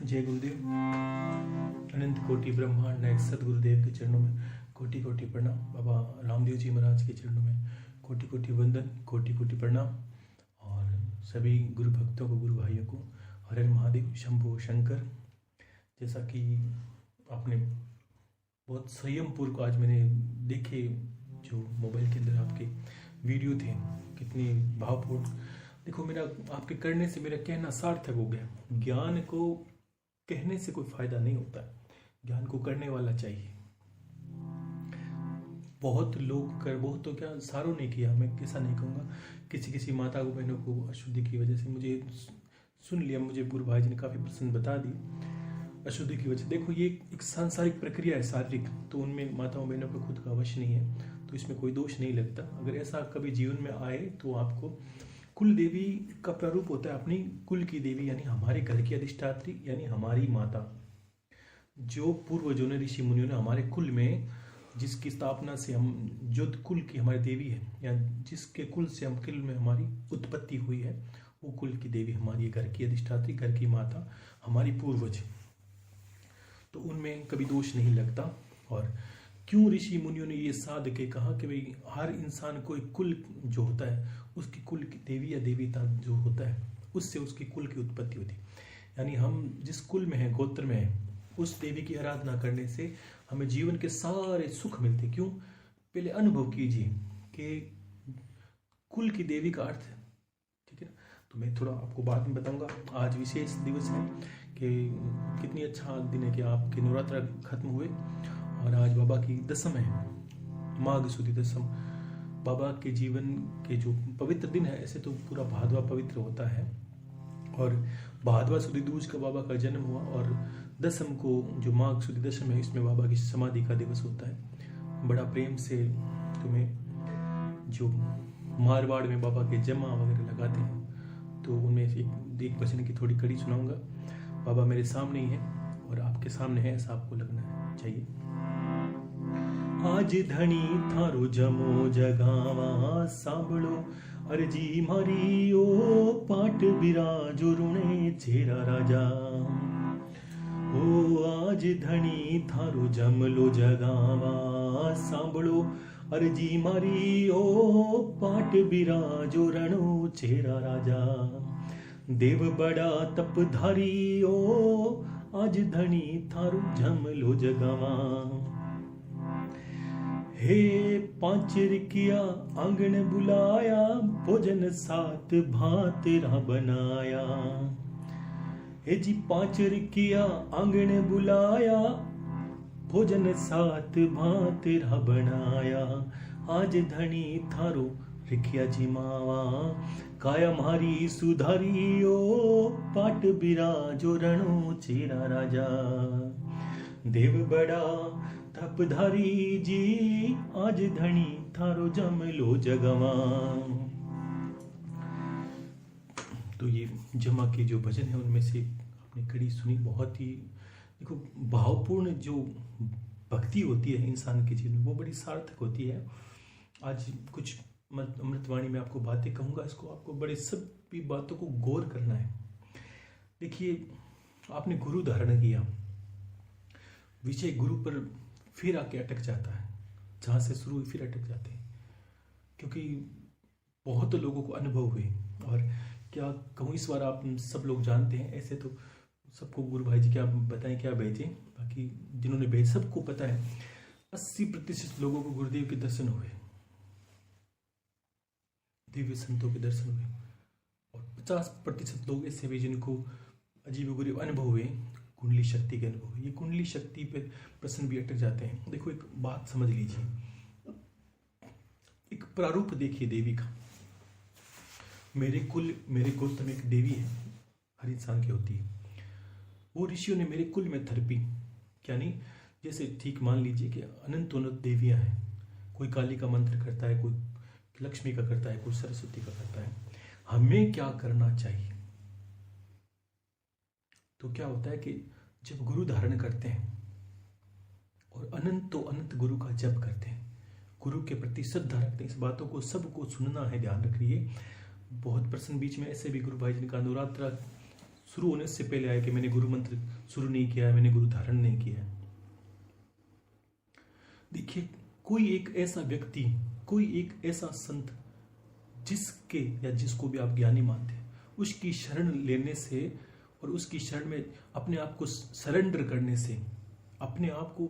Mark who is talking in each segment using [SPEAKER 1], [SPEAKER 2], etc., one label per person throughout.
[SPEAKER 1] जय गुरुदेव। अनंत कोटि ब्रह्मांड नायक सदगुरुदेव के चरणों में कोटि कोटि प्रणाम। बाबा रामदेव जी महाराज के चरणों में कोटि कोटि वंदन, कोटि कोटि प्रणाम। और सभी गुरु भक्तों को, गुरु भाइयों को हर हर महादेव, शंभो शंकर। जैसा कि आपने बहुत संयम पूर्वक आज मैंने देखे जो मोबाइल के अंदर आपके वीडियो थे, कितने भावपूर्ण। देखो, मेरा आपके करने से मेरा कहना सार्थक हो गया। ज्ञान को कहने से कोई फायदा नहीं होता, ज्ञान को करने वाला चाहिए। बहुत लोग कर, बहुत तो क्या सारों ने किया, मैं कैसा नहीं कहूँगा। किसी किसी माता को, बहनों को अशुद्धि की वजह से मुझे सुन लिया, मुझे गुरु भाई जी ने काफ़ी प्रश्न बता दी अशुद्धि की वजह। देखो, ये एक सांसारिक प्रक्रिया है, शारीरिक, तो उनमें माताओं बहनों का खुद का अवश्य नहीं है, तो इसमें कोई दोष नहीं लगता। अगर ऐसा कभी जीवन में आए तो आपको कुल देवी का प्रारूप होता है, अपनी कुल की देवी, यानी हमारे घर की अधिष्ठात्री, यानी हमारी माता, जो पूर्वजों ने, ऋषि मुनियों ने हमारे कुल में, जिसकी स्थापना से हम, जो कुल की हमारी देवी है, या जिसके कुल से हम, कुल में हमारी उत्पत्ति हुई है, वो कुल की देवी हमारी घर की अधिष्ठात्री, घर की माता, हमारी पूर्वज, तो उनमें कभी दोष नहीं लगता। और क्यों ऋषि मुनियों ने ये साध के कहा कि भाई हर इंसान को एक कुल जो होता है, उसकी कुल की देवी या देवीता जो होता है, उससे उसकी कुल की उत्पत्ति होती है। यानी हम जिस कुल में है, गोत्र में है, उस देवी की आराधना करने से हमें जीवन के सारे सुख मिलते। क्यों? पहले अनुभव कीजिए कि कुल की देवी का अर्थ है, ठीक है ना। तो मैं थोड़ा आपको बाद में बताऊंगा। आज विशेष दिवस है कि कितनी अच्छा दिन है कि आपके नवरात्र खत्म हुए और आज बाबा की दसम है, माघ सुदी दसम। बाबा के जीवन के जो पवित्र दिन है, ऐसे तो पूरा भादवा पवित्र होता है, और भादवा सुदी दूज का बाबा का जन्म हुआ, और दसम को जो माघ सुदी दसम है, इसमें बाबा की समाधि का दिवस होता है। बड़ा प्रेम से तुम्हें जो मारवाड़ में बाबा के जमा वगैरह लगाते हैं, तो उनमें एक भजन की थोड़ी कड़ी सुनाऊंगा। बाबा मेरे सामने ही है और आपके सामने है, ऐसा आपको लगना चाहिए। आज धनी थारो जमो जगावा सांभळो अरजी मारी ओ पाट बिराजो रुणे छेरा राजा। ओ आज धनी थारो जमलो जगावा सांभळो अरजी मारी ओ पाट बिराजो रणो छेरा राजा। देव बड़ा तपधारी ओ आज धनी थारो जमलो जगावा। हे पांचर किया आंगन बुलाया भोजन सात भात रा बनाया। हे जी पांचर किया आंगन बुलाया भोजन सात भात रा बनाया। आज धनी थारो रिखिया जी मावा काया मारी सुधारी ओ पाट बिराजो रणो चेरा राजा। देव बड़ा तपधारी जी आज धनी थारो जमलो जगवा। तो ये जमा के जो भजन है उनमें से आपने कड़ी सुनी। बहुत ही देखो, भावपूर्ण जो भक्ति होती है इंसान के जीवन में, वो बड़ी सार्थक होती है। आज कुछ अमृतवाणी में आपको बातें कहूंगा, इसको आपको बड़े सभी बातों को गौर करना है। देखिए, आपने गुरु धारण किया, विषय गुरु पर फिर आके अटक जाता है, जहां से शुरू हुई फिर अटक जाते हैं, क्योंकि बहुत लोगों को अनुभव हुए। और क्या कहूँ, इस बार आप सब लोग जानते हैं, ऐसे तो सबको गुरु भाई जी क्या बताएं, क्या भेजें, बाकी जिन्होंने भेज सबको पता है 80% लोगों को गुरुदेव के दर्शन हुए, दिव्य संतों के दर्शन हुए, और 50% लोग ऐसे भी जिनको अजीब गरीब अनुभव हुए, कुंडली शक्ति के अनुभव। ये कुंडली शक्ति पे प्रश्न भी अटक जाते हैं। देखो, एक बात समझ लीजिए, एक प्रारूप देखिए देवी का। मेरे कुल, मेरे गोत्र में एक देवी है, हर इंसान की होती है। वो ऋषियों ने मेरे कुल में थरपी, यानी जैसे ठीक मान लीजिए कि अनंत देवियां हैं। कोई काली का मंत्र करता है, कोई लक्ष्मी का करता है, कोई सरस्वती का करता है। हमें क्या करना चाहिए? तो क्या होता है कि जब गुरु धारण करते हैं और अनंत गुरु का जप करते हैं, गुरु के प्रति श्रद्धा रखते हैं, इस बातों को सबको सुनना है, ध्यान रखिए। बहुत प्रश्न बीच में ऐसे भी गुरु भाई जी का नवरात्र शुरू होने से पहले आया कि मैंने गुरु मंत्र शुरू नहीं किया है, मैंने गुरु धारण नहीं किया है। देखिए, कोई एक ऐसा व्यक्ति, कोई एक ऐसा संत जिसके या जिसको भी आप ज्ञानी मानते हैं, उसकी शरण लेने से और उसकी शरण में अपने आप को सरेंडर करने से, अपने आप को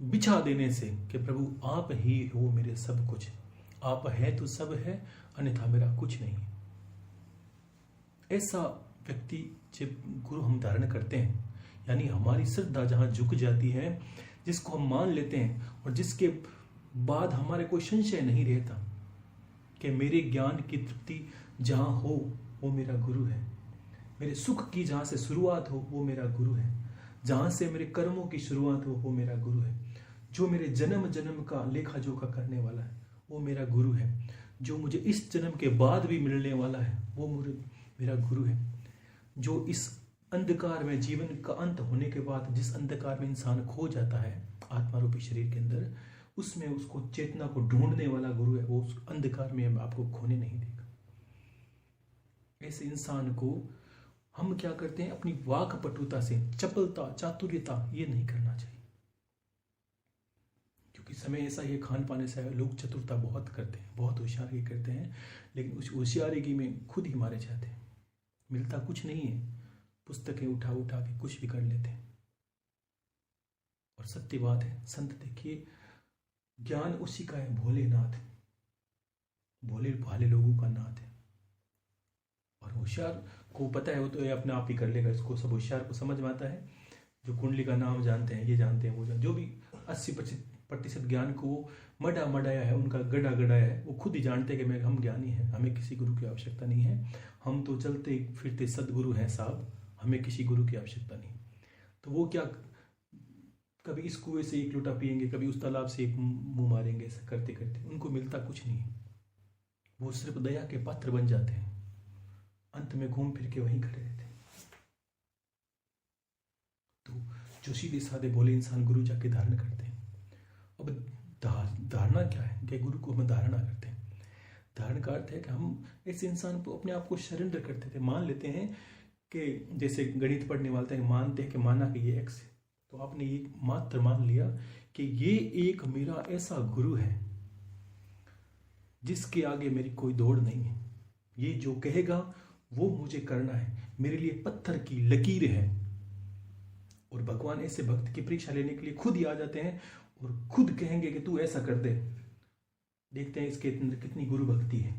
[SPEAKER 1] बिछा देने से कि प्रभु आप ही हो मेरे सब कुछ, आप है तो सब है, अन्यथा मेरा कुछ नहीं। ऐसा व्यक्ति जब गुरु हम धारण करते हैं, यानी हमारी श्रद्धा जहां झुक जाती है, जिसको हम मान लेते हैं और जिसके बाद हमारे कोई संशय नहीं रहता कि मेरे ज्ञान की तृप्ति जहां हो वो मेरा गुरु है, मेरे सुख की जहां से शुरुआत हो वो मेरा गुरु है, जहां से मेरे कर्मों की शुरुआत हो वो मेरा गुरु है, जो मेरे जन्म जन्म का लेखा जोखा करने वाला है वो मेरा गुरु है, जो मुझे इस जन्म के बाद भी मिलने वाला है वो मेरा गुरु है, जो इस अंधकार में, जीवन का अंत होने के बाद जिस अंधकार में इंसान खो जाता है आत्मा रूपी शरीर के अंदर, उसमें उसको चेतना को ढूंढने वाला गुरु है, वो उस अंधकार में आपको खोने नहीं देगा। ऐसे इंसान को हम क्या करते हैं, अपनी वाक पटुता से, चपलता, चातुर्यता, ये नहीं करना चाहिए, क्योंकि समय ऐसा ही खान पाने से लोग चतुरता बहुत करते हैं, बहुत होशियारी करते हैं, लेकिन उस होशियारी में खुद ही मारे जाते हैं, मिलता कुछ नहीं है, पुस्तकें उठा उठा के कुछ भी कर लेते हैं। और सत्य बात है, संत देखिए, ज्ञान उसी का है, भोलेनाथ, भोले भाले लोगों का नाथ है। और होशियार को पता है वो तो ये अपने आप ही कर लेगा, इसको सब होशियार को समझ में आता है, जो कुंडली का नाम जानते हैं, ये जानते हैं, वो जो भी 80% ज्ञान को मढ़ाया है, उनका गड़ा गड़ाया है, वो खुद ही जानते हैं कि हम ज्ञानी हैं, हमें किसी गुरु की आवश्यकता नहीं है, हम तो चलते फिरते सदगुरु हैं साहब, हमें किसी गुरु की आवश्यकता नहीं। तो वो क्या, कभी इस कुएं से एक लोटा पिएंगे, कभी उस तालाब से एक मुंह मारेंगे, ऐसा करते करते उनको मिलता कुछ नहीं, वो सिर्फ दया के पात्र बन जाते हैं, अंत में घूम फिर के वहीं खड़े रहते हैं। तो जो सीधे साधे भोले इंसान गुरु जाके धारण करते हैं। अब धारणा क्या है कि गुरु को हम धारणा करते हैं, धारण का अर्थ है कि हम ऐसे इंसान को अपने आप को सरेंडर करते थे, मान लेते हैं कि जैसे गणित पढ़ने वाले हैं, मानते हैं कि माना कि ये x है, तो आपने ये मात्र मान लिया कि ये एक मेरा ऐसा गुरु है जिसके आगे मेरी कोई दौड़ नहीं है, ये जो कहेगा वो मुझे करना है, मेरे लिए पत्थर की लकीर है। और भगवान ऐसे भक्त की परीक्षा लेने के लिए खुद ही आ जाते हैं और खुद कहेंगे कि तू ऐसा कर दे। देखते हैं इसके अंदर कितनी गुरु भक्ति है।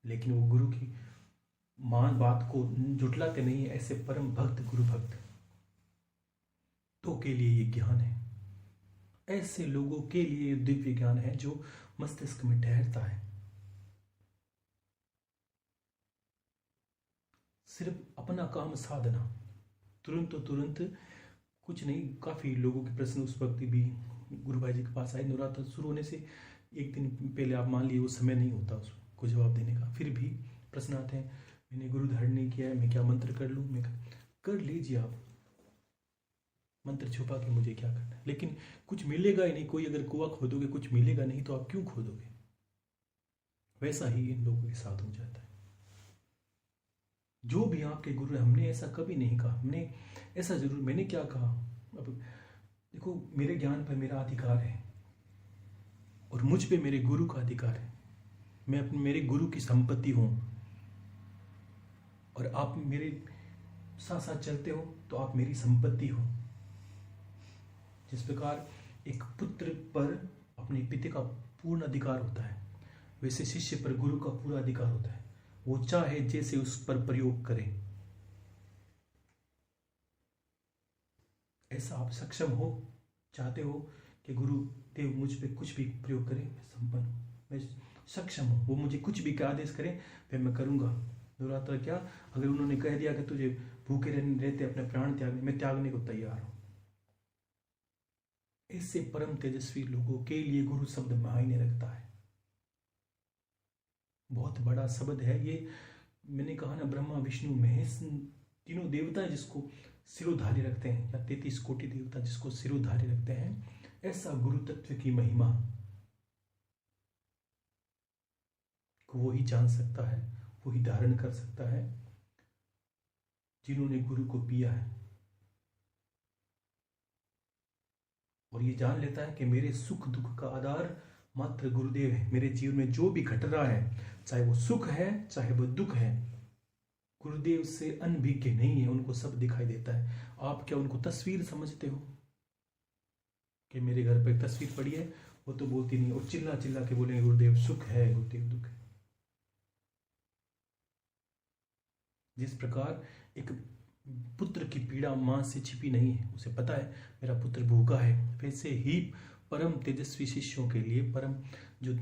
[SPEAKER 1] लेकिन वो गुरु की मान बात को जुटलाते नहीं है। ऐसे परम भक्त गुरु भक्त तो के लिए ये ज्ञान है, ऐसे लोगों के लिए दिव्य ज्ञान है जो मस्तिष्क में ठहरता है। सिर्फ अपना काम साधना, तुरंत कुछ नहीं। काफी लोगों के प्रश्न उस वक्त भी गुरु भाई जी के पास आए, नवरात्र शुरू होने से एक दिन पहले, आप मान लिए वो समय नहीं होता उसको जवाब देने का, फिर भी प्रश्न आते हैं, मैंने गुरु धारण नहीं किया है, मैं क्या मंत्र कर लूँ? मैं कर लीजिए आप, मंत्र छुपा के मुझे क्या करना है, लेकिन कुछ मिलेगा ही नहीं। कोई अगर कुआं खोदोगे कुछ मिलेगा नहीं तो आप क्यों खोदोगे? वैसा ही इन लोगों के साथ हो जाता है। जो भी आपके गुरु है, हमने ऐसा कभी नहीं कहा, हमने ऐसा जरूर, मैंने क्या कहा, अब देखो मेरे ज्ञान पर मेरा अधिकार है और मुझ पे मेरे गुरु का अधिकार है। मैं अपने मेरे गुरु की संपत्ति हूं और आप मेरे साथ साथ चलते हो तो आप मेरी संपत्ति हो। जिस प्रकार एक पुत्र पर अपने पिता का पूर्ण अधिकार होता है, वैसे शिष्य पर गुरु का पूरा अधिकार होता है। वो चाहे जैसे उस पर प्रयोग करे, ऐसा आप सक्षम हो, चाहते हो कि गुरु देव मुझ पे कुछ भी प्रयोग करे, मैं संपन्न हूं, मैं सक्षम हूं, वो मुझे कुछ भी आदेश करे फिर मैं करूंगा। नवरात्र क्या, अगर उन्होंने कह दिया कि तुझे भूखे रहते अपने प्राण त्यागने, मैं त्यागने को तैयार हूं। ऐसे परम तेजस्वी लोगों के लिए गुरु शब्द मायने रखता है। बहुत बड़ा शब्द है ये। मैंने कहा ना, ब्रह्मा विष्णु महेश तीनों देवता जिसको सिरोधार्य रखते हैं, या 33 कोटि देवता जिसको सिरोधार्य रखते हैं, ऐसा गुरु तत्व की महिमा को वो ही जान सकता है, वही धारण कर सकता है जिन्होंने गुरु को पिया है और ये जान लेता है कि मेरे सुख दुख का आधार मात्र गुरुदेव है। मेरे जीवन में जो भी घट रहा है, चाहे वो सुख है चाहे वो दुख है, गुरुदेव से अनभिज्ञ नहीं है, उनको सब दिखाई देता है। आप क्या उनको तस्वीर समझते हो कि मेरे घर पर एक तस्वीर पड़ी है, वो तो बोलती नहीं और चिल्ला चिल्ला के बोलेंगे गुरुदेव सुख है, गुरुदेव दुख है। जिस प्रकार एक पुत्र की पीड़ा मां से छिपी नहीं है, उसे पता है मेरा पुत्र भूखा है, वैसे ही परम तेजस्वी शिष्यों के लिए, परम जो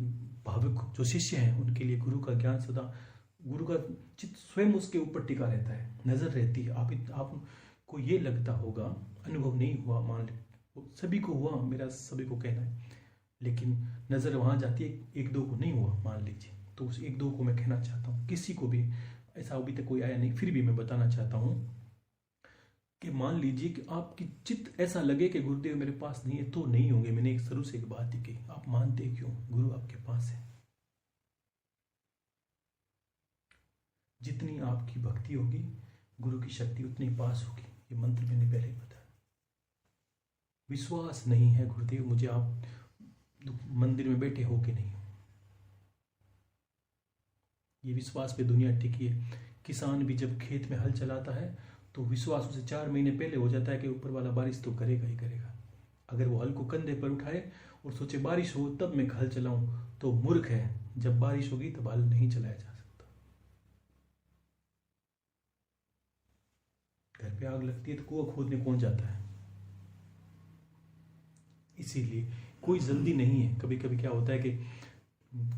[SPEAKER 1] भावुक जो शिष्य हैं उनके लिए गुरु का ज्ञान सदा, गुरु का चित्त स्वयं उसके ऊपर टिका रहता है, नजर रहती है। आपको ये लगता होगा, अनुभव नहीं हुआ, मान लो सभी को हुआ, मेरा सभी को कहना है, लेकिन नजर वहां जाती है, एक दो को नहीं हुआ मान लीजिए, तो उस एक दो को मैं कहना चाहता हूँ, किसी को भी ऐसा अभी तक कोई आया नहीं, फिर भी मैं बताना चाहता हूँ कि मान लीजिए कि आपकी चित्त ऐसा लगे कि गुरुदेव मेरे पास नहीं है, तो नहीं होंगे। मैंने एक शुरू से एक बात ही कही, आप मानते क्यों? गुरु आपके पास है। जितनी आपकी भक्ति होगी गुरु की शक्ति उतनी पास होगी। ये मंत्र मैंने पहले ही बताया। विश्वास नहीं है गुरुदेव मुझे, आप मंदिर में बैठे हो कि नहीं, ये विश्वास पे दुनिया टिकी है। किसान भी जब खेत में हल चलाता है तो विश्वास उसे 4 महीने पहले हो जाता है कि ऊपर वाला बारिश तो करेगा ही करेगा। अगर वो हल को कंधे पर उठाए और सोचे बारिश हो तब मैं हल चलाऊं, तो मूर्ख है। जब बारिश होगी तब हल नहीं चलाया जा सकता। घर पे आग लगती है तो कुआं खोदने कौन जाता है? इसीलिए कोई जल्दी नहीं है। कभी कभी क्या होता है कि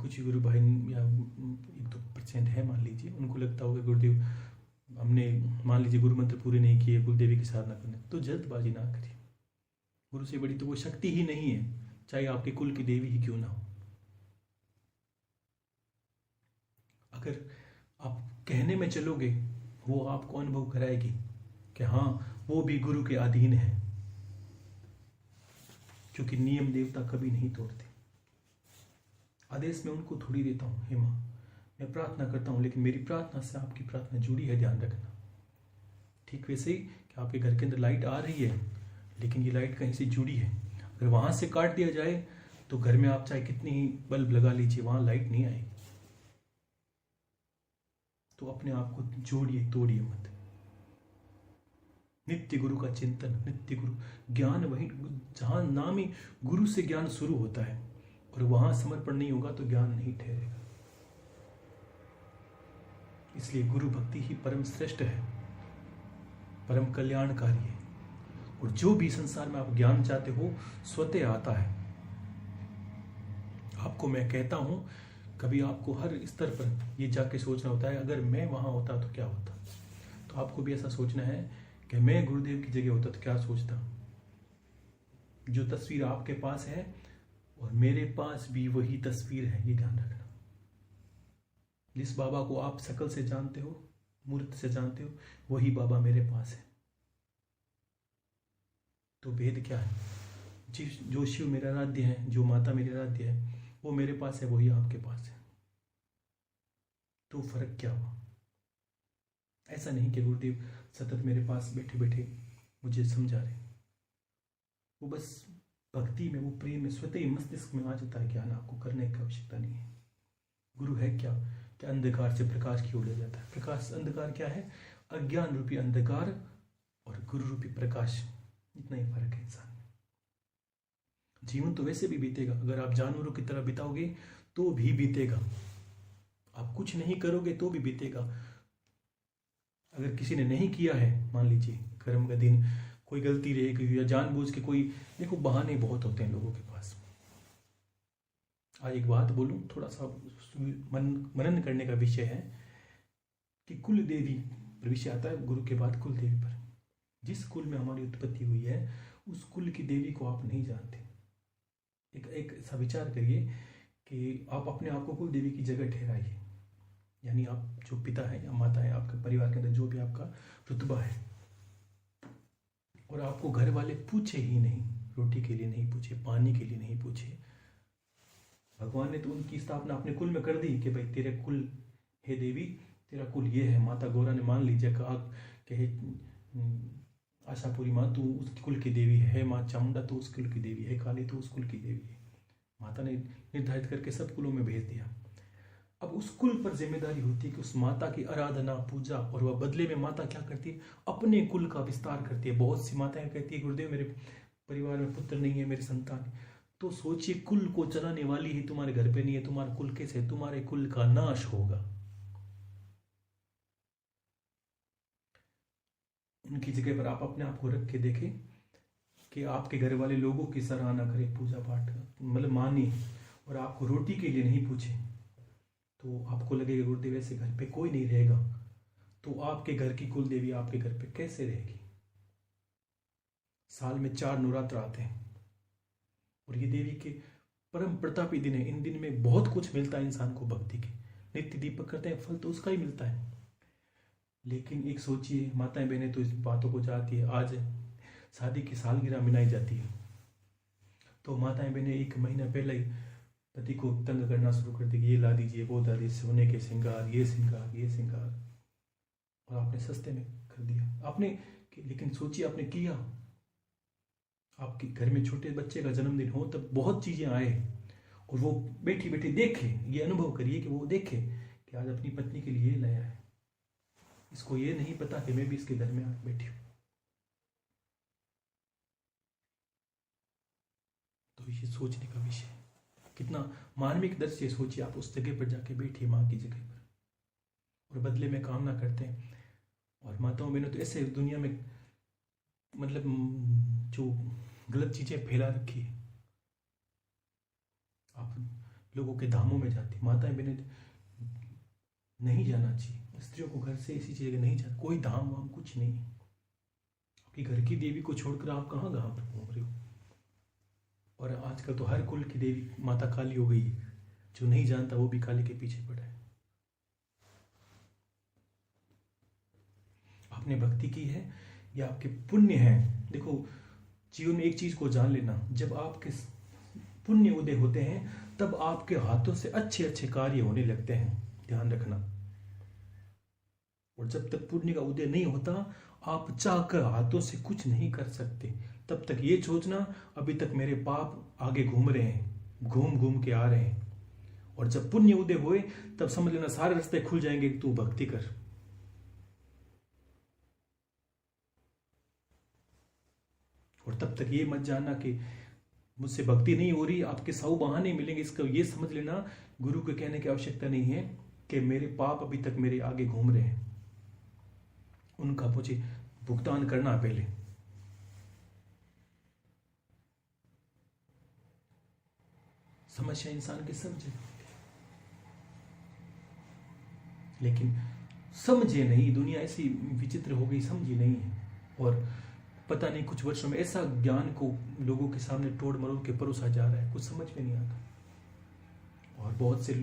[SPEAKER 1] कुछ गुरु भाई या 1-2% है मान लीजिए, उनको लगता होगा गुरुदेव हमने मान लीजिए गुरु मंत्र पूरे नहीं किए, गुरुदेवी की साधना करने, तो जल्दबाजी ना करिए। गुरु से बड़ी तो वो शक्ति ही नहीं है, चाहे आपके कुल की देवी ही क्यों ना हो। अगर आप कहने में चलोगे वो आपको अनुभव कराएगी कि हाँ वो भी गुरु के अधीन है, क्योंकि नियम देवता कभी नहीं तोड़ते। आदेश मैं उनको थोड़ी देता हूँ, हे माँ मैं प्रार्थना करता हूँ, लेकिन मेरी प्रार्थना से आपकी प्रार्थना जुड़ी है, ध्यान रखना। ठीक वैसे ही कि आपके घर के अंदर लाइट आ रही है, लेकिन ये लाइट कहीं से जुड़ी है। अगर वहां से काट दिया जाए तो घर में आप चाहे कितनी ही बल्ब लगा लीजिए, वहां लाइट नहीं आएगी। तो अपने आप को जोड़िए, तोड़िए मत। नित्य गुरु का चिंतन, नित्य गुरु ज्ञान, वही जहां नाम ही गुरु से ज्ञान शुरू होता है, और वहां समर्पण नहीं होगा तो ज्ञान नहीं ठहरेगा। इसलिए गुरु भक्ति ही परम श्रेष्ठ है, परम कल्याणकारी है। और जो भी संसार में आप ज्ञान चाहते हो स्वतः आता है। आपको मैं कहता हूं, कभी आपको हर स्तर पर ये जाके सोचना होता है, अगर मैं वहां होता तो क्या होता। तो आपको भी ऐसा सोचना है कि मैं गुरुदेव की जगह होता तो क्या सोचता। जो तस्वीर आपके पास है और मेरे पास भी वही तस्वीर है, ये ध्यान रखना। जिस बाबा को आप शकल से जानते हो, मूर्त से जानते हो, वही बाबा मेरे पास है। तो भेद क्या है? जो शिव मेरा आराध्य है, जो माता मेरी आराध्य है, वो मेरे पास है, वही आपके पास है। तो फर्क क्या हुआ? ऐसा नहीं कि गुरुदेव सतत मेरे पास बैठे बैठे मुझे समझा रहे, वो बस भक्ति में, वो प्रेम में स्वतः ही मस्तिष्क में आ जाता है ज्ञान। आपको करने की आवश्यकता नहीं है। गुरु है क्या? क्या अंधकार से प्रकाश की ओर ले जाता है। प्रकाश, अंधकार क्या है? अज्ञान रूपी अंधकार और गुरु रूपी प्रकाश, इतना ही फर्क है इंसान में। जीवन तो वैसे भी बीतेगा, अगर आप जानवरों की तरह बिताओगे तो भी बीतेगा, आप कुछ नहीं करोगे तो भी बीतेगा। अगर किसी ने नहीं किया है, मान लीजिए कर्म का दिन, कोई गलती रहेगी या जानबूझ के कोई, देखो बहाने बहुत होते हैं लोगों के पास। आज एक बात बोलूं, थोड़ा सा मनन करने का विषय है कि कुल देवी पर विषय आता है, गुरु के बाद कुल देवी पर। जिस कुल में हमारी उत्पत्ति हुई है उस कुल की देवी को आप नहीं जानते। एक ऐसा विचार करिए कि आप अपने आप को कुल देवी की जगह ठहराइए, यानी आप जो पिता है या माता है, आपके परिवार के अंदर जो भी आपका रुतबा है, और आपको घर वाले पूछे ही नहीं, रोटी के लिए नहीं पूछे, पानी के लिए नहीं पूछे, भगवान ने तो उनकी स्थापना अपने कुल में कर दी कि भाई तेरे कुल हे देवी तेरा कुल ये है। माता गौरा ने मान लीजिए कहा कि आशापुरी माँ तू उस कुल की देवी है, माँ चामुंडा तो उस कुल की देवी है, काली तो उस कुल की देवी है। माता ने निर्धारित करके सब कुलों में भेज दिया। अब उस कुल पर जिम्मेदारी होती है कि उस माता की आराधना पूजा, और वह बदले में माता क्या करती है, अपने कुल का विस्तार करती है। बहुत सी माताएं कहती है गुरुदेव मेरे परिवार में पुत्र नहीं है, मेरी संतान। तो सोचिए कुल को चलाने वाली ही तुम्हारे घर पे नहीं है, तुम्हारा कुल कैसे, तुम्हारे कुल का नाश होगा। उनकी जगह पर आप अपने आप को रख के देखें कि आपके घर वाले लोगों की सराहना करें, पूजा पाठ मतलब माने, और आपको रोटी के लिए नहीं पूछे, तो आपको लगेगा गुरुदेव ऐसे घर पे कोई नहीं रहेगा, तो आपके घर की कुल देवी आपके घर पे कैसे रहेगी। साल में 4 नवरात्र आते हैं और ये देवी के परम प्रतापी दिन है। इन दिन में बहुत कुछ मिलता है इंसान को भक्ति के, नित्य दीपक करते हैं, फल तो उसका ही मिलता है। लेकिन एक सोचिए, माताएं बहनें तो इस बातों को चाहती है। आज शादी की सालगिरह मनाई जाती है तो माताएं बहनें 1 महीना पहले ही पति को तंग करना शुरू कर देगी, ये ला दीजिए, वो ला दीजिए, सोने के श्रृंगार, ये श्रृंगार, ये श्रृंगार, और आपने सस्ते में कर दिया आपने। लेकिन सोचिए आपने किया, आपके घर में छोटे बच्चे का जन्मदिन हो तब बहुत चीजें आए और वो बैठी बैठी देखे, ये अनुभव करिए कि वो देखे कि आज अपनी पत्नी के लिए लाया है, इसको ये नहीं पता कि मैं भी इसके घर में बैठी हूं। तो ये सोचने का विषय है, कितना मार्मिक दर से सोचिए। आप उस जगह पर जाके बैठिए, माँ की जगह पर, और बदले में कामना करते हैं। और माताओं बहनों तो ऐसे दुनिया में मतलब जो गलत चीजें फैला रखी है, आप लोगों के धामों में जाती, माताएं बहनें नहीं जाना चाहिए, स्त्रियों को घर से इसी जगह नहीं जाना, कोई धाम वाम कुछ नहीं। आपकी घर की देवी को छोड़कर आप कहाँ कहाँ पर घूम रहे हो। और आजकल तो हर कुल की देवी माता काली हो गई है, जो नहीं जानता वो भी काली के पीछे पड़ा है। आपने भक्ति की है या आपके पुण्य हैं। देखो जीवन में एक चीज को जान लेना, जब आपके पुण्य उदय होते हैं तब आपके हाथों से अच्छे अच्छे कार्य होने लगते हैं, ध्यान रखना। और जब तक पुण्य का उदय नहीं होता, आप चाहकर हाथों से कुछ नहीं कर सकते। तब तक ये सोचना अभी तक मेरे पाप आगे घूम रहे हैं, घूम घूम के आ रहे हैं। और जब पुण्य उदय हुए तब समझ लेना सारे रास्ते खुल जाएंगे, तू भक्ति कर। और तब तक ये मत जानना कि मुझसे भक्ति नहीं हो रही, आपके 100 बहाने मिलेंगे। इसका ये समझ लेना, गुरु के कहने की आवश्यकता नहीं है कि मेरे पाप अभी तक मेरे आगे घूम रहे हैं, उनका मुझे भुगतान करना पहले। समस्या इंसान के सब जगह, लेकिन समझे नहीं, दुनिया ऐसी विचित्र हो गई, समझी नहीं है। और पता नहीं कुछ वर्षों में ऐसा ज्ञान को लोगों के सामने तोड़ मरोड़ के परोसा जा रहा है, कुछ समझ में नहीं आता। और बहुत से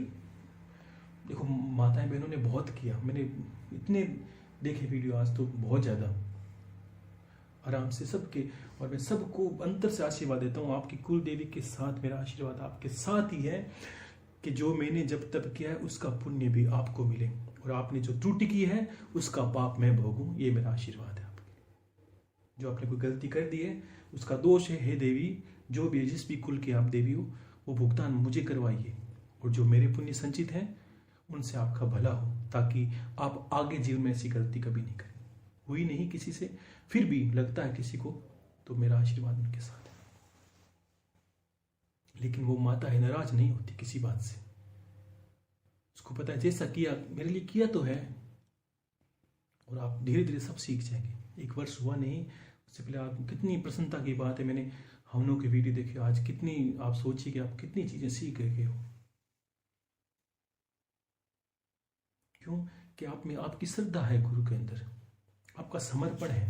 [SPEAKER 1] देखो माताएं बहनों ने बहुत किया, मैंने इतने देखे वीडियो आज तो बहुत ज़्यादा आराम से सबके। और मैं सबको अंतर से आशीर्वाद देता हूँ, आपकी कुल देवी के साथ मेरा आशीर्वाद आपके साथ ही है कि जो मैंने जब तब किया है उसका पुण्य भी आपको मिले, और आपने जो त्रुटि की है उसका पाप मैं भोगूं, ये मेरा आशीर्वाद है आपके। जो आपने कोई गलती कर दी है उसका दोष है, हे देवी जो भी जिस भी कुल की आप देवी हो वो भुगतान मुझे करवाइए, और जो मेरे पुण्य संचित हैं उनसे आपका भला हो, ताकि आप आगे जीवन में ऐसी गलती कभी नहीं करें। हुई नहीं किसी से, फिर भी लगता है किसी को, तो मेरा आशीर्वाद उनके साथ है। लेकिन वो माता है, नाराज नहीं होती किसी बात से, उसको पता है जैसा किया मेरे लिए किया तो है। और आप धीरे धीरे सब सीख जाएंगे। 1 वर्ष हुआ नहीं, उससे पहले आप कितनी प्रसन्नता की बात है, मैंने हम लोग की वीडियो देखी आज, कितनी आप सोचिए कि आप कितनी चीजें सीख गए हो। क्यों कि आप में आपकी श्रद्धा है, गुरु के अंदर आपका समर्पण है,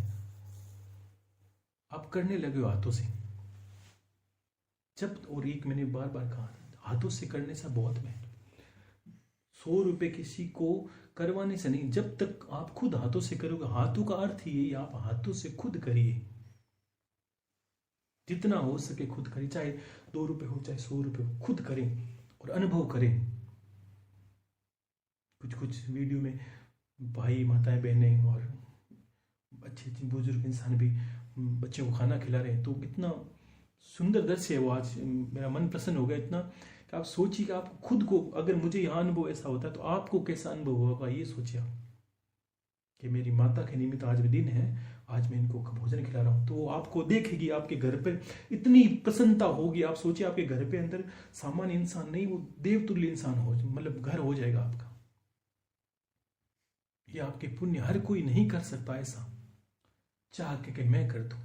[SPEAKER 1] आप करने लगे हो हाथों से। जब, और एक मैंने बार बार कहा, हाथों से करने से बहुत महत्व। 100 रुपए किसी को करवाने से नहीं, जब तक आप खुद हाथों से करोगे। हाथों का अर्थ ही आप हाथों से खुद करिए, जितना हो सके खुद करिए, चाहे 2 रुपए हो चाहे 100 रुपए हो, खुद करें और अनुभव करें। कुछ वीडियो में भाई माताएं बहनें और अच्छे अच्छे बुजुर्ग इंसान भी बच्चों को खाना खिला रहे हैं। तो इतना सुंदर दृश्य है वो, आज मेरा मन प्रसन्न हो गया इतना कि आप सोचिए कि आप खुद को, अगर मुझे यहाँ अनुभव ऐसा होता है तो आपको कैसा अनुभव होगा, ये सोचिए आप कि मेरी माता के निमित्त आज भी दिन है, आज मैं इनको भोजन खिला रहा हूँ। तो आपको देखेगी, आपके घर पे इतनी प्रसन्नता होगी। आप सोचिए आपके घर पे अंदर सामान्य इंसान नहीं, वो देवतुल्य इंसान हो, मतलब घर हो जाएगा आपका। ये आपके पुण्य हर कोई नहीं कर सकता ऐसा चाह के कि मैं कर दूं।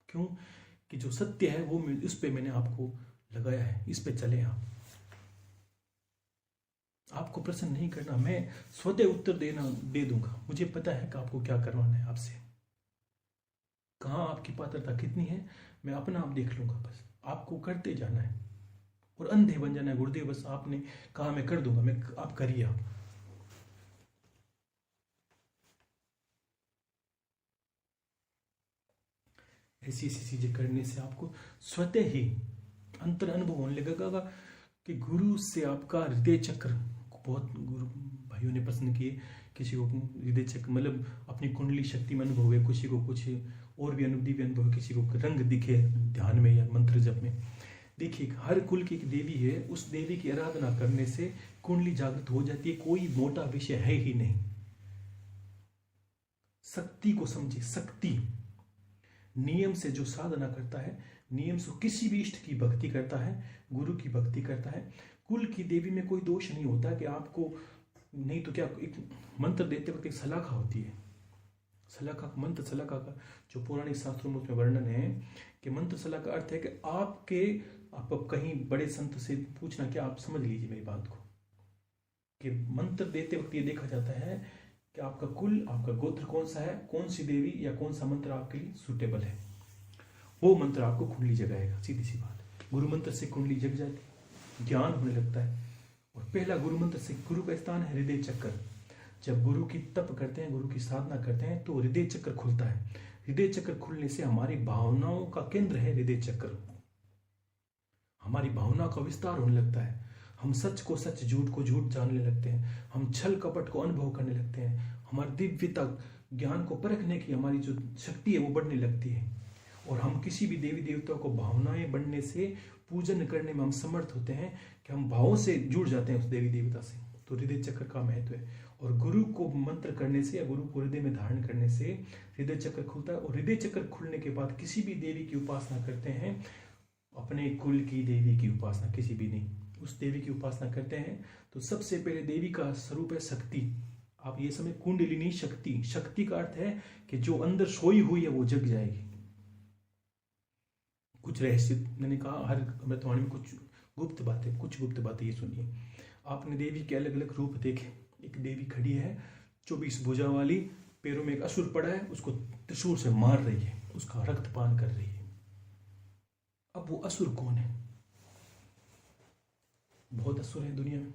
[SPEAKER 1] क्यों? कि जो सत्य है वो उस पे मैंने आपको लगाया है, इस पे चले आप। आपको प्रश्न नहीं करना, मैं स्वतः उत्तर दे दूंगा। मुझे पता है कि आपको क्या करवाना है, आपसे कहाँ आपकी पात्रता कितनी है, मैं अपना आप देख लूंगा। बस आपको करते जाना है और अंधे बन जाना है। गुरुदेव बस आपने कहा मैं कर दूंगा, मैं आप करिए। आप ऐसी ऐसी चीजें करने से आपको स्वतः ही अंतर अनुभव होने लगेगा कि गुरु से आपका हृदय चक्र, बहुत गुरु भाइयों ने प्रश्न किए, किसी को हृदय चक्र मतलब अपनी कुंडली शक्ति में अनुभव है, किसी को कुछ और भी अनुभूति भी अनुभव है, किसी को रंग दिखे ध्यान में या मंत्र जप में। देखिए हर कुल की एक देवी है, उस देवी की आराधना करने से कुंडली जागृत हो जाती है। कोई मोटा विषय है ही नहीं। शक्ति को समझे, शक्ति नियम से जो साधना करता है, नियम से किसी भी इष्ट की भक्ति करता है, गुरु की भक्ति करता है, कुल की देवी में कोई दोष नहीं होता कि आपको नहीं तो क्या। एक मंत्र देते वक्त एक सलाखा होती है, सलाखा मंत्र सलाखा का जो पौराणिक शास्त्रों में उसमें वर्णन है कि मंत्र सलाखा का अर्थ है कि आप कहीं बड़े संत से पूछना, क्या आप समझ लीजिए मेरी बात को, कि मंत्र देते वक्त ये देखा जाता है कि आपका कुल, आपका गोत्र कौन सा है, कौन सी देवी या कौन सा मंत्र आपके लिए सुटेबल है, वो मंत्र आपको कुंडली जगाएगा। सीधी सी बात, गुरु मंत्र से कुंडली जग जाती, ज्ञान होने लगता है। और पहला गुरु मंत्र से, गुरु का स्थान है हृदय चक्र। जब गुरु की तप करते हैं, गुरु की साधना करते हैं तो हृदय चक्र खुलता है। हृदय चक्र खुलने से हमारी भावनाओं का केंद्र है हृदय चक्र, हमारी भावना का विस्तार होने लगता है। हम सच को सच, झूठ को झूठ जानने लगते हैं। हम छल कपट को अनुभव करने लगते हैं। हमारी दिव्यता, ज्ञान को परखने की हमारी जो शक्ति है वो बढ़ने लगती है। और हम किसी भी देवी देवताओं को भावनाएं बढ़ने से पूजन करने में हम समर्थ होते हैं कि हम भावों से जुड़ जाते हैं उस देवी देवता से। तो हृदय चक्र का महत्व है। और गुरु को मंत्र करने से या गुरु को हृदय में धारण करने से हृदय चक्र खुलता है। और हृदय चक्र खुलने के बाद किसी भी देवी की उपासना करते हैं, अपने कुल की देवी की उपासना, किसी भी नहीं, उस देवी की उपासना करते हैं तो सबसे पहले देवी का स्वरूप है शक्ति। आप ये समय कुंडलिनी शक्ति, शक्ति का अर्थ है कि जो अंदर सोई हुई है वो जग जाएगी। कुछ रहस्य मैंने कहा, हर अमृतवाणी में कुछ गुप्त बातें ये सुनिए। आपने देवी के अलग अलग रूप देखे। एक देवी खड़ी है 24 भुजा वाली, पैरों में एक असुर पड़ा है, उसको त्रिशूल से मार रही है, उसका रक्तपान कर रही है। अब वो असुर कौन है? बहुत असुर है दुनिया में।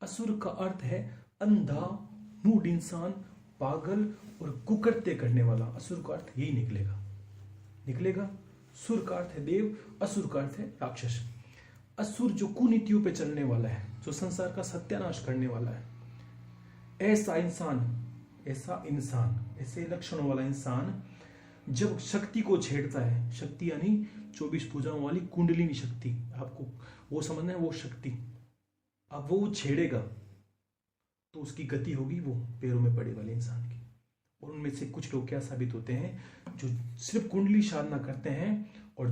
[SPEAKER 1] असुर का अर्थ है अंधा, मूढ़ इंसान, पागल और कुकृत्य करने वाला। असुर का अर्थ यही निकलेगा। सुर का अर्थ है देव, असुर का अर्थ है राक्षस। असुर जो कुनीतियों पे चलने वाला है, जो संसार का सत्यानाश करने वाला है, ऐसा इंसान, ऐसे लक्षणों वाला इंसान जब शक्ति को छेड़ता है, शक्ति यानी 24 भुजाओं वाली कुंडलिनी शक्ति, आपको वो समझना है, वो शक्ति अब वो छेड़ेगा तो उसकी गति होगी वो पैरों में पड़े वाले इंसान की। और उनमें से कुछ लोग क्या साबित होते हैं, जो सिर्फ कुंडली साधना करते हैं और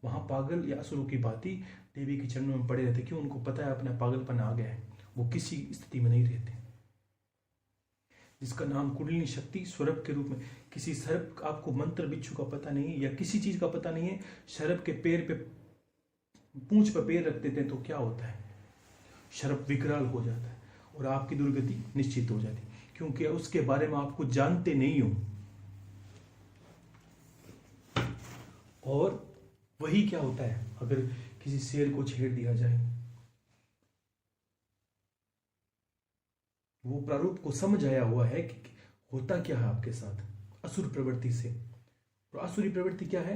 [SPEAKER 1] वहां पागल या असुरों की भांति देवी के चरणों में पड़े रहते। क्यों? उनको पता है अपना पागलपन आ गया है, वो किसी स्थिति में नहीं रहते। जिसका नाम कुंडलिनी शक्ति स्वरूप के रूप में, किसी सर्प, आपको मंत्र बिच्छू का पता नहीं है या किसी चीज का पता नहीं है, सर्प के पैर पे, पूंछ पर पैर रख देते हैं तो क्या होता है, सर्प विकराल हो जाता है और आपकी दुर्गति निश्चित हो जाती है, क्योंकि उसके बारे में आपको जानते नहीं हो। और वही क्या होता है अगर किसी शेर को छेड़ दिया जाए, वो प्रारूप को समझ आया हुआ है कि होता क्या है आपके साथ असुर प्रवृत्ति से। और असुरी प्रवृत्ति क्या है?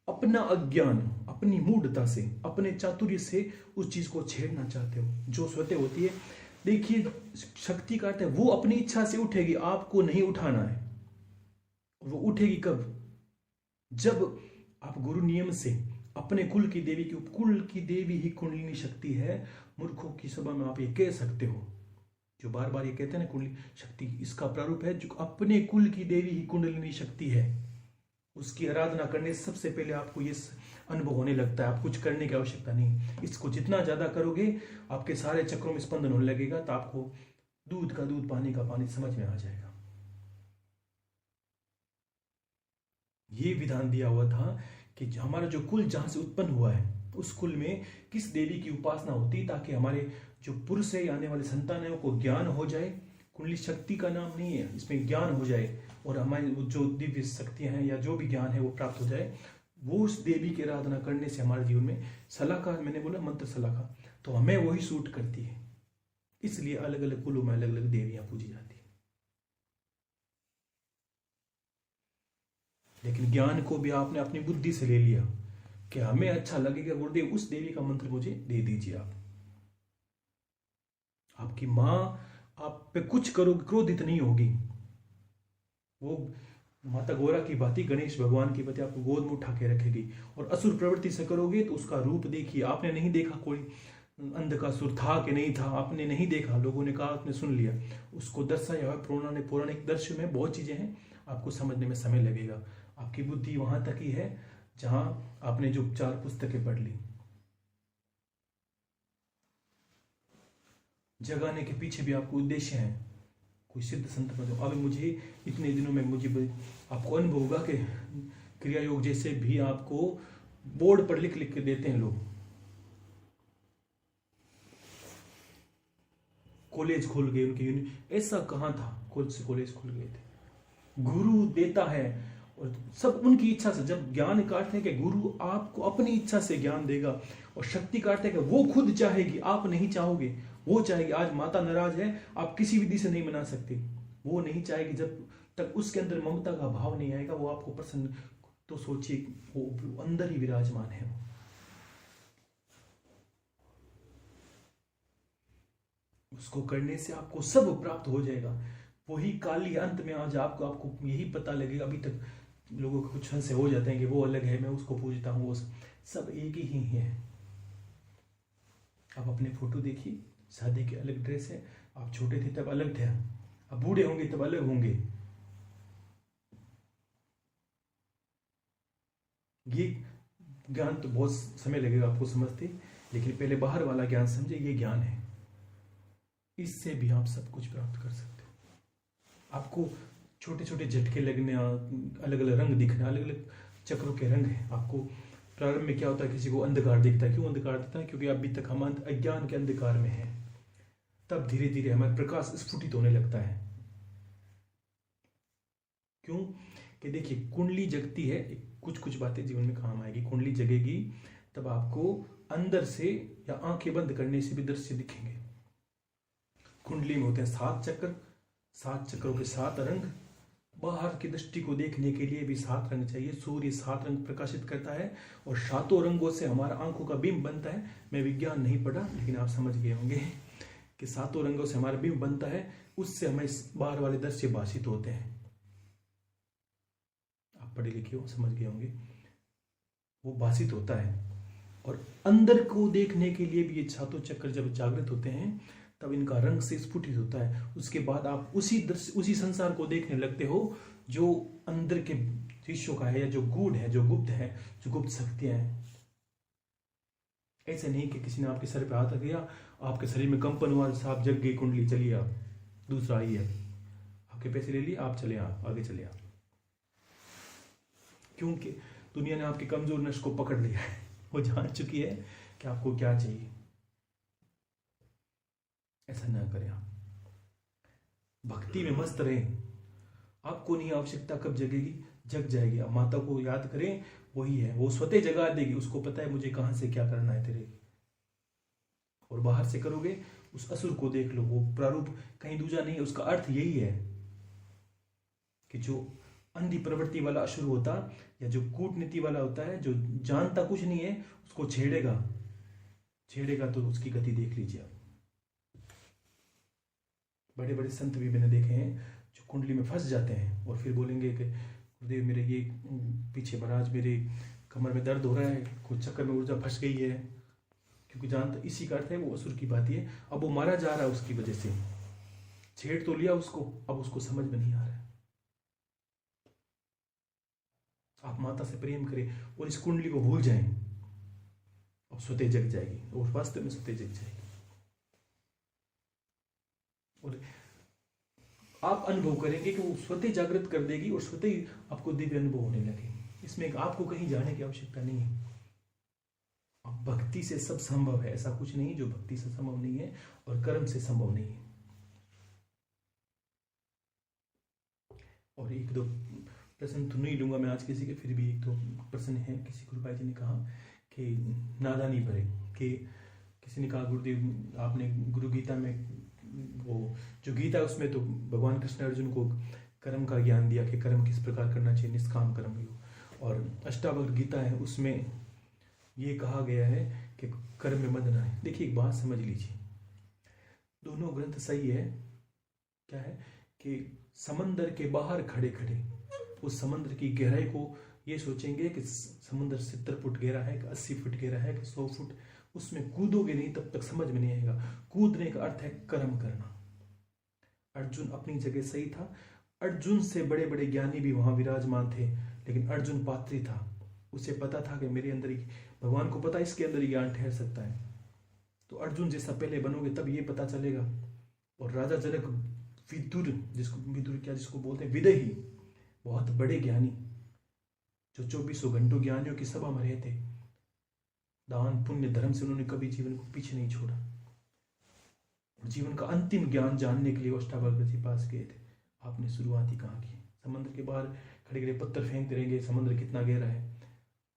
[SPEAKER 1] अपना अज्ञान, अपनी मूढ़ता से, अपने चातुर्य से उस चीज को छेड़ना चाहते हो, जो स्वतः होती है देखिए, शक्ति का अर्थ है वो अपनी इच्छा से उठेगी, आपको नहीं उठाना है। वो उठेगी कब? जब आप गुरु नियम से अपने कुल की देवी ही कुंडलिनी शक्ति है। मूर्खों की सभा में आप ये कह सकते हो, जो बार बार ये कहते हैं ना कुंडली शक्ति, इसका प्रारूप है जो अपने कुल की देवी ही कुंडलिनी शक्ति है। उसकी आराधना करने से सबसे पहले आपको ये अनुभव होने लगता है, आप कुछ करने की आवश्यकता नहीं। इसको जितना ज्यादा करोगे आपके सारे चक्रों में स्पंदन होने लगेगा, तो आपको दूध का दूध पानी का पानी समझ में आ जाएगा। ये विधान दिया हुआ था कि हमारा जो कुल जहां से उत्पन्न हुआ है उस कुल में किस देवी की उपासना होती, ताकि हमारे जो पुरुष है आने वाले संतान है को ज्ञान हो जाए। कुंडली शक्ति का नाम नहीं है, इसमें ज्ञान हो जाए और हमारी जो दिव्य शक्तियां हैं या जो भी ज्ञान है वो प्राप्त हो जाए। वो उस देवी की आराधना करने से हमारे जीवन में सलाखा, मैंने बोला मंत्र सलाखा, तो हमें वही सूट करती है। इसलिए अलग अलग कुलों में अलग अलग देवियां पूजी जाती है। लेकिन ज्ञान को भी आपने अपनी बुद्धि से ले लिया कि हमें अच्छा लगेगा, गुरुदेव उस देवी का मंत्र मुझे दे दीजिए आप। आपकी मां आप पे कुछ करोगे क्रोधित नहीं होगी। वो माता गौरा की भांति, गणेश भगवान की भांति आपको गोद में उठा के रखेगी। और असुर प्रवृत्ति से करोगे तो उसका रूप देखिए। आपने नहीं देखा कोई अंधकासुर था कि नहीं था, आपने नहीं देखा, लोगों ने कहा, आपने सुन लिया, उसको दर्शाया हुआ पौराणिक दृश्य में बहुत चीजें हैं, आपको समझने में समय लगेगा। आपकी बुद्धि वहां तक ही है जहां आपने जो 4 पुस्तकें पढ़ ली। जगाने के पीछे भी आपको उद्देश्य है, कोई सिद्ध संत बनो। अब मुझे इतने दिनों में मुझे आपको अनुभव होगा कि क्रिया योग जैसे भी आपको बोर्ड पर लिख लिख के देते हैं लोग। कॉलेज खुल गए उनके, ऐसा कहां था कॉलेज खुल गए थे। गुरु देता है और सब उनकी इच्छा से। जब ज्ञान का अर्थ है कि गुरु आपको अपनी इच्छा से ज्ञान देगा, और शक्ति का अर्थ है कि वो खुद चाहेगी, आप नहीं चाहोगे, वो चाहेगी। आज माता नाराज है, आप किसी विधि से नहीं मना सकते, वो नहीं चाहेगी। जब तक उसके अंदर ममता का भाव नहीं आएगा वो आपको प्रसन्न, तो सोचिए वो अंदर ही विराजमान है। उसको करने से आपको सब प्राप्त हो जाएगा। वही काली अंत में आज आपको यही पता लगेगा। अभी तक लोगों को कुछ से हो जाते हैं कि वो अलग है, मैं उसको पूजता हूँ, वो सब एक ही है। आप अपने फोटो देखिए, शादी के अलग ड्रेस है, आप छोटे थे तब अलग थे, अब बूढ़े होंगे तब अलग होंगे। ये ज्ञान तो बहुत समय लगेगा आपको समझते, लेकिन पहले बाहर वाला ज्ञान समझे, ये ज्ञान है। इससे भी आप सब कुछ प्राप्त कर सकते हो। आपको छोटे छोटे झटके लगने, अलग अलग रंग दिखने, अलग अलग चक्रों के रंग हैं। आपको प्रारंभ में क्या होता है, किसी को अंधकार दिखता है। क्यों अंधकार दिखता है? क्योंकि अभी तक हम अज्ञान के अंधकार में हैं। तब धीरे धीरे हमारा प्रकाश स्फुटित होने लगता है। क्यों? कि देखिए कुंडली जगती है, कुछ कुछ बातें जीवन में काम आएगी। कुंडली जगेगी तब आपको अंदर से या आंखें बंद करने से भी दृश्य दिखेंगे। कुंडली में होते हैं 7 चक्र, 7 चक्रों के 7 रंग। बाहर की दृष्टि को देखने के लिए भी 7 रंग चाहिए। सूर्य 7 रंग प्रकाशित करता है और 7 रंगों से हमारा आंखों का बिंब बनता है। मैं विज्ञान नहीं पढ़ा, लेकिन आप समझ गए होंगे कि 7 रंगों से हमारा बिंब बनता है, उससे हमें बाहर वाले दृश्य भाषित होते हैं। आप पढ़े लिखे हो, समझ गए होंगे, वो भाषित होता है। और अंदर को देखने के लिए भी ये 7 चक्र जब जागृत होते हैं तब इनका रंग से स्फुटित होता है। उसके बाद आप उसी संसार को देखने लगते हो जो अंदर के दृश्यों का है, या जो गूढ़ है, जो गुप्त है, जो गुप्त शक्तियां हैं। ऐसे नहीं कि किसी ने आपके सर पे हाथ रख दिया, आपके शरीर में कंपन हुआ, साहब जग गई कुंडली, चलिए आप दूसरा आइए, आपके पैसे ले लिए, आप चले, आप आगे चले आप। क्योंकि दुनिया ने आपके कमजोर नस को पकड़ लिया है, वो जान चुकी है कि आपको क्या चाहिए। ऐसा ना करें आप, भक्ति में मस्त रहें। आपको नहीं आवश्यकता कब जगेगी, जग जाएगी। आप माता को याद करें, वही है, वो स्वतः जगा देगी। उसको पता है मुझे कहां से क्या करना है तेरे। और बाहर से करोगे, उस असुर को देख लो, वो प्रारूप कहीं दूजा नहीं है। उसका अर्थ यही है कि जो अंधी प्रवृत्ति वाला असुर होता, या जो कूटनीति वाला होता है, जो जानता कुछ नहीं है, उसको छेड़ेगा तो उसकी गति देख लीजिए आप। बड़े बड़े संत भी मैंने देखे हैं जो कुंडली में फंस जाते हैं और फिर बोलेंगे कि गुरुदेव मेरे ये पीछे महाराज मेरे कमर में दर्द हो रहा है, कुछ चक्कर में ऊर्जा फंस गई है, क्योंकि जानते इसी का अर्थ है वो असुर की बात है। अब वो मारा जा रहा है उसकी वजह से, छेड़ तो लिया उसको, अब उसको समझ में नहीं आ रहा है। आप माता से प्रेम करें और इस कुंडली को भूल जाएं, अब स्वतः जग जाएगी और वास्तव में स्वतः जग जाएगी। और आप अनुभव करेंगे कि वो स्वतः जागृत कर देगी और स्वतः ही आपको दिव्य अनुभव होने लगे। इसमें आपको कहीं जाने की आवश्यकता नहीं है। अब भक्ति से सब संभव है, ऐसा कुछ नहीं जो भक्ति से संभव नहीं है और कर्म से संभव नहीं है। और एक दो प्रश्न तो नहीं लूंगा मैं आज किसी के, फिर भी एक दो प्रश्न है। किसी गुरु भाई जी ने कहा कि नादानी भरे, कि किसी ने कहा गुरुदेव आपने गुरु गीता में वो जो गीता है उसमें तो भगवान कृष्ण अर्जुन को कर्म का ज्ञान दिया कि कर्म किस प्रकार करना चाहिए, निष्काम कर्म भी हो। और अष्टावक्र गीता है उसमें ये कहा गया है कि कर्म में मत ना है। देखिए एक बात समझ लीजिए, दोनों ग्रंथ सही है। क्या है कि समंदर के बाहर खड़े खड़े उस समंदर की गहराई को ये सोचेंगे कि समुद्र 70 फुट गहरा है कि 80 फुट गहरा है कि 100 फुट, उसमें कूदोगे नहीं तब तक समझ में नहीं आएगा। कूदने का अर्थ है कर्म करना। अर्जुन अपनी जगह सही था, अर्जुन से बड़े बड़े ज्ञानी भी वहां विराजमान थे, लेकिन अर्जुन पात्री था। उसे पता था कि मेरे अंदर ही, भगवान को पता इसके अंदर ही ज्ञान ठहर सकता है, तो अर्जुन जैसा पहले बनोगे तब ये पता चलेगा। और राजा जनक जिसको बोलते हैं विदही, बहुत बड़े ज्ञानी जो 2400 घंटों ज्ञानियों की सभा में रहे थे, दान पुण्य धर्म से उन्होंने कभी जीवन को पीछे नहीं छोड़ा और जीवन का अंतिम ज्ञान जानने के लिए अष्टावक्र जी पास गए थे। आपने शुरुआत ही कहाँ की? समंदर के बाहर खड़े खड़े पत्थर फेंकते रहेंगे, समुद्र कितना गहरा है।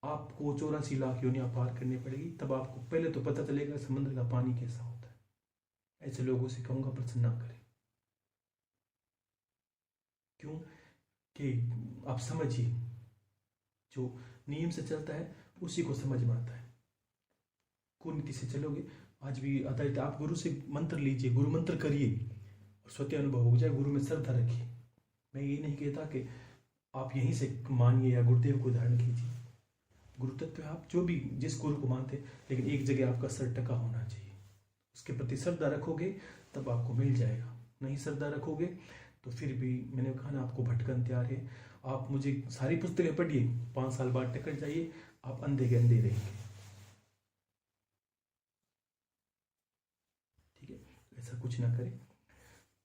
[SPEAKER 1] आपको 84 लाख योनियां पार करनी पड़ेगी, तब आपको पहले तो पता चलेगा समुद्र का पानी कैसा होता है। ऐसे लोगों से कहूंगा प्रश्न ना करें। क्यों? कि आप समझिए, जो नियम से चलता है उसी को समझ में आता है। कुनीति से चलोगे, आज भी आता है, आप गुरु से मंत्र लीजिए, गुरु मंत्र करिए और स्वतः अनुभव हो जाए। गुरु में श्रद्धा रखिए। मैं ये नहीं कहता कि आप यहीं से मानिए या गुरुदेव को धारण कीजिए। गुरु तत्व आप जो भी जिस गुरु को मानते, लेकिन एक जगह आपका सर टका होना चाहिए। उसके प्रति श्रद्धा रखोगे तब आपको मिल जाएगा। नहीं श्रद्धा रखोगे तो फिर भी मैंने कहा ना, आपको भटकन तैयार है। आप मुझे सारी पुस्तकें पढ़िए, 5 साल बाद टकट जाइए, आप अंधे के अंधे रहेंगे। ठीक है, ऐसा कुछ ना करें,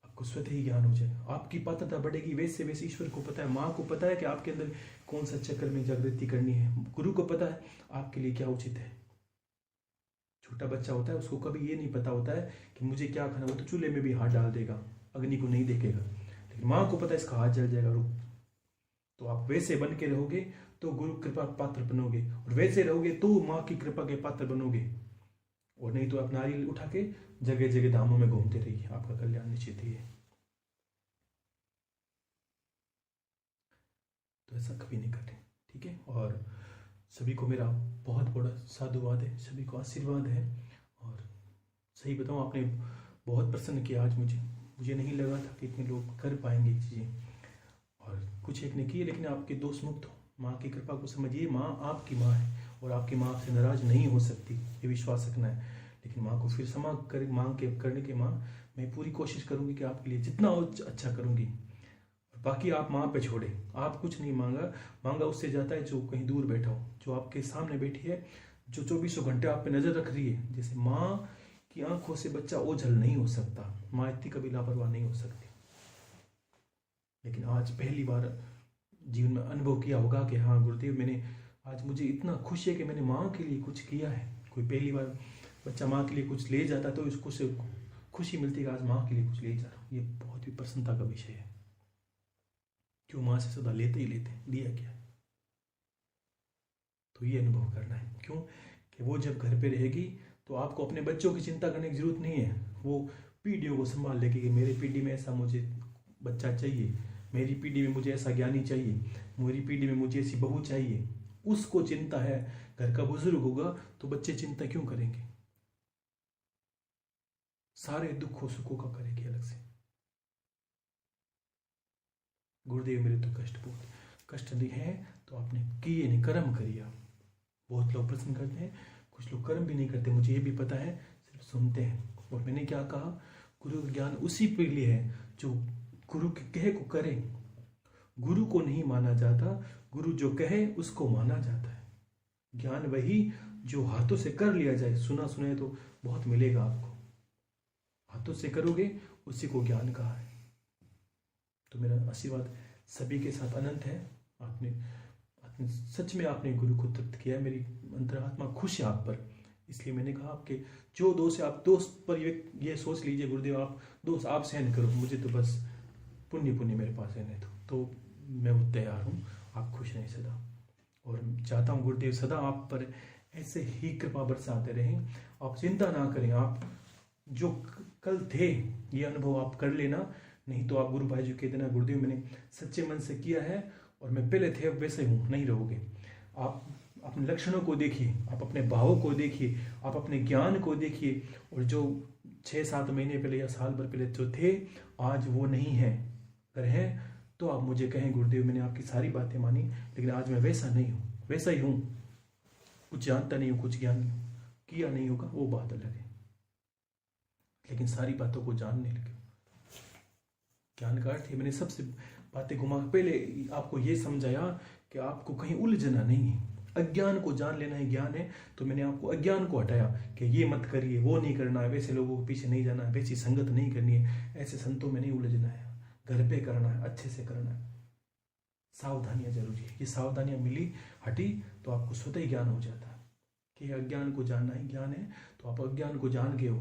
[SPEAKER 1] आपको स्वतः ही ज्ञान हो जाएगा। आपकी पात्रता बढ़ेगी, वैसे वैसे ईश्वर को पता है, माँ को पता है कि आपके अंदर कौन सा चक्र में जागृति करनी है, गुरु को पता है आपके लिए क्या उचित है। छोटा बच्चा होता है, उसको कभी ये नहीं पता होता है कि मुझे क्या खाना, वो तो चूल्हे में भी हाथ डाल देगा, अग्नि को नहीं देखेगा। लेकिन माँ को पता है इसका हाथ जल जाएगा, रुक। तो आप वैसे बन के रहोगे तो गुरु कृपा पात्र बनोगे, और वैसे रहोगे तो माँ की कृपा के पात्र बनोगे। और नहीं तो आप नारियल उठा के जगह जगह धामों में घूमते रहिए, आपका कल्याण निश्चित ही है। तो ऐसा कभी नहीं करें, ठीक है। और सभी को मेरा बहुत बड़ा साधुवाद है, सभी को आशीर्वाद है। और सही बताऊं, आपने बहुत प्रसन्न किया आज मुझे नहीं लगा था कि इतने लोग कर पाएंगे चीज़ें, और कुछ एक ने किए, लेकिन आपके दोष मुक्त हो। माँ की कृपा को समझिए, माँ आपकी माँ है और आपकी माँ आपसे नाराज नहीं हो सकती, ये विश्वास रखना है। लेकिन माँ को फिर क्षमा कर मांग के करने के, माँ मैं पूरी कोशिश करूंगी कि आपके लिए जितना हो अच्छा करूंगी, और बाकी आप माँ पे छोड़े। आप कुछ नहीं मांगा उससे जाता है जो कहीं दूर बैठा हो, जो आपके सामने बैठी है, जो 2400 घंटे आप पे नजर रख रही है। जैसे माँ की आंखों से बच्चा ओझल नहीं हो सकता, माँ इतनी कभी लापरवाह नहीं हो सकती। लेकिन आज पहली बार जीवन में अनुभव किया होगा कि हाँ गुरुदेव, मैंने आज मुझे इतना खुश है कि मैंने माँ के लिए कुछ किया है। कोई पहली बार बच्चा माँ के लिए कुछ ले जाता तो उसको से खुशी मिलती है, आज माँ के लिए कुछ ले जा रहा हूँ। ये बहुत ही प्रसन्नता का विषय है। क्यों? माँ से सदा लेते ही लेते, दिया क्या। तो ये अनुभव करना है। क्यों? कि वो जब घर पे रहेगी तो आपको अपने बच्चों की चिंता करने की जरूरत नहीं है। वो पीढ़ियों को संभाल लेगी कि मेरी पीढ़ी में ऐसा मुझे बच्चा चाहिए, मेरी पीढ़ी में मुझे ऐसा ज्ञानी चाहिए, मेरी पीढ़ी में मुझे ऐसी बहू चाहिए। उसको चिंता है। घर का बुजुर्ग होगा तो बच्चे चिंता क्यों करेंगे? सारे दुखों सुखों का करेंगे अलग से। गुरुदेव मेरे तो कष्ट नहीं है, तो आपने किए नहीं, कर्म करिए आप। बहुत लोग प्रश्न करते हैं, कुछ लोग कर्म भी नहीं करते, मुझे ये भी पता है, सिर्फ सुनते हैं। और मैंने क्या कहा, गुरु का ज्ञान उसी के लिए है जो गुरु के कहे को करे। गुरु को नहीं माना जाता, गुरु जो कहे उसको माना जाता है। ज्ञान वही जो हाथों से कर लिया जाए। सुना सुने तो बहुत मिलेगा आपको, हाथों से करोगे उसी को ज्ञान कहा है। तो मेरा आशीर्वाद सभी के साथ अनंत है। आपने सच में आपने गुरु को तृप्त किया, मेरी अंतरात्मा खुश है आप पर। इसलिए मैंने कहा आपके जो दोष है, आप दोस्त पर ये सोच लीजिए गुरुदेव आप दोष आप सहन करो, मुझे तो बस पुण्य मेरे पास रहने दो, तो मैं वो तैयार हूँ। आप खुश रहें सदा, और चाहता हूँ गुरुदेव सदा आप पर ऐसे ही कृपा बरसाते रहें। आप चिंता ना करें, आप जो कल थे ये अनुभव आप कर लेना, नहीं तो आप गुरु भाई जी कह देना गुरुदेव मैंने सच्चे मन से किया है और मैं पहले थे अब वैसे हूँ, नहीं रहोगे। आप अपने लक्षणों को देखिए, आप अपने भावों को देखिए, आप अपने ज्ञान को देखिए, और जो 6-7 महीने पहले या साल भर पहले जो थे आज वो नहीं है। अगर है तो आप मुझे कहें गुरुदेव मैंने आपकी सारी बातें मानी, लेकिन आज मैं वैसा नहीं हूँ, वैसा ही हूँ, कुछ जानता नहीं हूँ, कुछ ज्ञान किया नहीं होगा, वो बात अलग है, लेकिन सारी बातों को जानने लगे। ज्ञान का अर्थ है, मैंने सबसे बातें घुमा पहले आपको ये समझाया कि आपको कहीं उलझना नहीं है, अज्ञान को जान लेना ही ज्ञान है। तो मैंने आपको अज्ञान को हटाया कि ये मत करिए, वो नहीं करना है, वैसे लोगों के पीछे नहीं जाना है, वैसी संगत नहीं करनी है, ऐसे संतों में नहीं उलझना है, घर पे करना है, अच्छे से करना है, सावधानियां जरूरी है। ये सावधानियां मिली हटी तो आपको स्वतः ही ज्ञान हो जाता है कि अज्ञान को जानना ही ज्ञान है। तो आप अज्ञान को जान गए हो,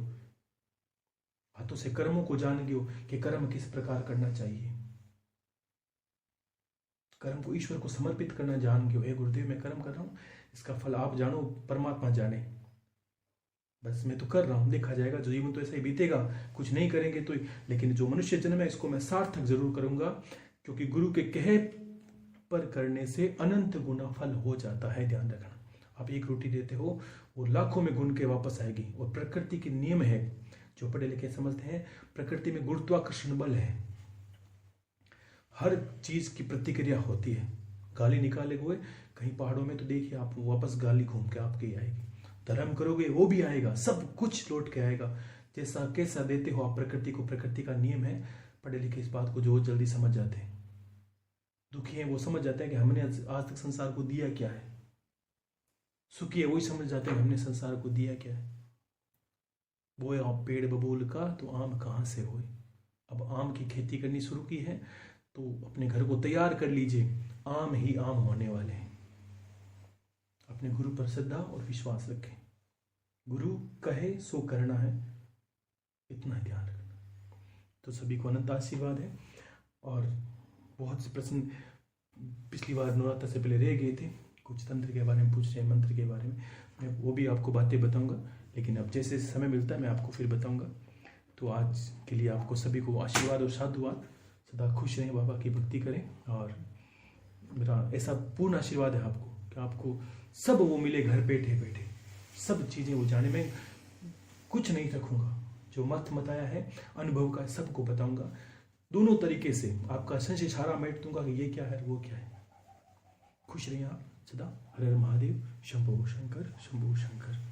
[SPEAKER 1] हाथों से कर्मों को जान गए हो कि कर्म किस प्रकार करना चाहिए, कर्म को ईश्वर को समर्पित करना जान गए हो। हे गुरुदेव मैं कर्म कर रहा हूँ, इसका फल आप जानो, परमात्मा जाने, बस मैं तो कर रहा हूँ, देखा जाएगा, जो जीवन तो ऐसा ही बीतेगा, कुछ नहीं करेंगे तो, लेकिन जो मनुष्य जन्म है इसको मैं सार्थक जरूर करूंगा, क्योंकि गुरु के कहे पर करने से अनंत गुना फल हो जाता है। ध्यान रखना, आप एक रोटी देते हो वो लाखों में गुण के वापस आएगी। और प्रकृति के नियम है, जो पढ़े लिखे समझते हैं, प्रकृति में गुरुत्वाकर्षण बल है, हर चीज की प्रतिक्रिया होती है। गाली निकाले हुए कहीं पहाड़ों में तो देखिए आप, वापस गाली घूम के आपके आएगी। धर्म करोगे वो भी आएगा, सब कुछ लौट के आएगा। जैसा कैसा देते हो आप प्रकृति को, प्रकृति का नियम है। पढ़े लिखे इस बात को जो जल्दी समझ जाते हैं, दुखी है वो समझ जाते हैं कि हमने आज तक संसार को दिया क्या है, सुखी है वही समझ जाते हैं हमने संसार को दिया क्या है। बोए आप पेड़ बबूल का तो आम कहाँ से होए। अब आम की खेती करनी शुरू की है तो अपने घर को तैयार कर लीजिए, आम ही आम होने वाले हैं। अपने गुरु पर श्रद्धा और विश्वास रखें, गुरु कहे सो करना है, इतना ध्यान रखना। तो सभी को अनंत आशीर्वाद है। और बहुत से प्रश्न पिछली बार नवरात्र से पहले रह गए थे, कुछ तंत्र के बारे में पूछ रहे हैं, मंत्र के बारे में, मैं वो भी आपको बातें बताऊंगा, लेकिन अब जैसे समय मिलता है मैं आपको फिर बताऊंगा। तो आज के लिए आपको सभी को आशीर्वाद और साधुवाद, सदा खुश रहें, बाबा की भक्ति करें। और मेरा ऐसा पूर्ण आशीर्वाद है आपको कि आपको सब वो मिले घर बैठे बैठे, सब चीज़ें वो जाने में कुछ नहीं रखूँगा, जो मत बताया है अनुभव का सबको बताऊँगा, दोनों तरीके से आपका संशय सारा मेट दूंगा कि ये क्या है वो क्या है। खुश रहिए आप सदा। हर हर महादेव, शंभो शंकर, शंभो शंकर।